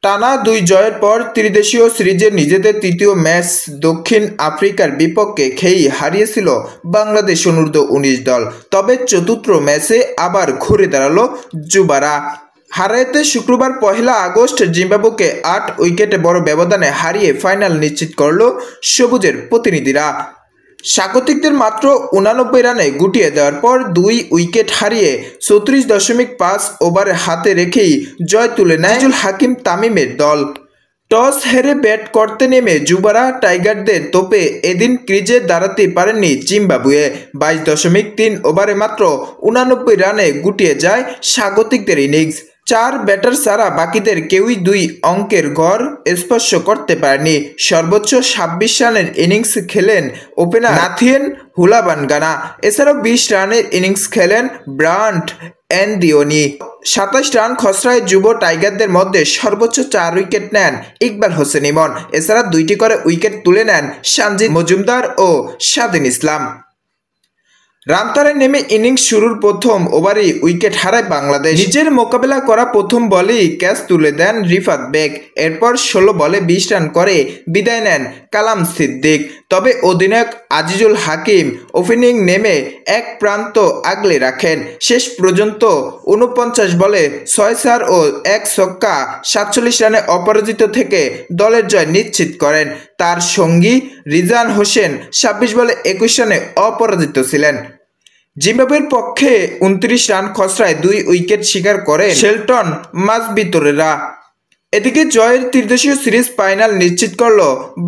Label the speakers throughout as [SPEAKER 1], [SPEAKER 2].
[SPEAKER 1] টানা 2 জয়ের পর ত্রিদেশীয় সিরিজের নিজেদের তৃতীয় ম্যাচ দক্ষিণ আফ্রিকার বিপক্ষে খেয়েই হারিয়েছিল বাংলাদেশ অনূর্ধ্ব-19 দল। তবে চতুর্থ ম্যাচে আবার ঘুরে দাঁড়ালো যুবারা। হারাতে শুক্রবার 1 আগস্ট জিম্বাবুকে 8 উইকেটে বড় ব্যবধানে হারিয়ে ফাইনাল নিশ্চিত করল সবুজের প্রতিনিধিরা। স্বাগতিকদের মাত্র 89 রানে গুটিয়ে দেওয়ার পর 2 উইকেট হারিয়ে 34.5 ওভার হাতে রেখেই জয় তুলে নেয় আজিজুল হাকিম তামিমের দল। টস হেরে ব্যাট করতে নেমে যুবারা টাইগারদের তোপে এদিন ক্রিজে দাঁড়াতে পারেননি জিম্বাবুয়ে। 22.3 ওভারে মাত্র 89 রানে গুটিয়ে যায় স্বাগতিকদের ইনিংস। 4 ব্যাটার ছাড়া বাকিদের কেউই 2 অঙ্কের ঘর স্পর্শ করতে পারেনি। সর্বোচ্চ 26 রানের ইনিংস খেলেন ওপেনার নাথিয়েন হুলাবানগানা। এছাড়াও 20 রানের ইনিংস খেলেন ব্রায়ান্ট এনদিওনি। 27 রান খসড়ায় যুব টাইগারদের মধ্যে সর্বোচ্চ 4 উইকেট নেন ইকবাল হোসেন ইমন। এছাড়া 2টি করে উইকেট তুলে নেন সানজিদ মজুমদার ও স্বাধীন ইসলাম। রানতারায় নেমে ইনিংস শুরুর প্রথম ওভারেই উইকেট হারায় বাংলাদেশ। নিজের মোকাবেলা করা প্রথম বলেই ক্যাচ তুলে দেন রিফাত বেগ। এরপর 16 বলে 20 রান করে বিদায় নেন কালাম সিদ্দিক। তবে অধিনায়ক আজিজুল হাকিম ওপেনিং নেমে এক প্রান্ত আগলে রাখেন। শেষ পর্যন্ত 49 বলে 6 চার ও 1 ছক্কা 47 রানে অপরাজিত থেকে দলের জয় নিশ্চিত করেন। তার সঙ্গী রিজান হোসেন 26 বলে 21 রানে অপরাজিত ছিলেন। জিম্বাবুয়ের পক্ষে 29 রান খসড়ায় 2 উইকেট শিকার করে শেলটন মাজবিতরেরা। এদিকে জয়ের ত্রিদেশীয় সিরিজ ফাইনাল নিশ্চিত করল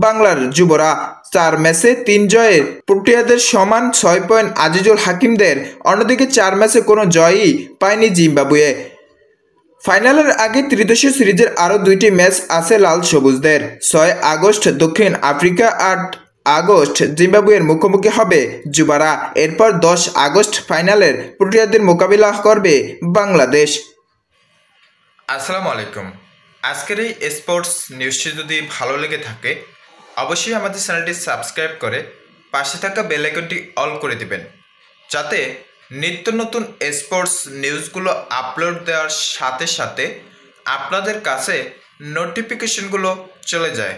[SPEAKER 1] বাংলার যুবরা। 4 ম্যাচে 3 জয়ের প্রোটিয়াদের সমান 6 পয়েন্ট আজিজুল হাকিমদের। অন্যদিকে 4 ম্যাচে কোনো জয়ই পায়নি জিম্বাবুয়ে। ফাইনালের আগে ত্রিদেশীয় সিরিজের আরও 2টি ম্যাচ আছে লাল সবুজদের। 6 আগস্ট দক্ষিণ আফ্রিকা, 8 আগস্ট জিম্বাবুয়ের মুখোমুখি হবে যুবারা। এরপর 10 আগস্ট ফাইনালের প্রোটিয়াদের মোকাবিলা করবে বাংলাদেশ।
[SPEAKER 2] আসসালামু আলাইকুম। আজকের এই স্পোর্টস নিউজটি যদি ভালো লেগে থাকে অবশ্যই আমাদের চ্যানেলটি সাবস্ক্রাইব করে পাশে থাকা বেল আইকনটি অল করে দিবেন, যাতে নিত্য নতুন স্পোর্টস নিউজগুলো আপলোড দেওয়ার সাথে সাথে আপনাদের কাছে নোটিফিকেশনগুলো চলে যায়।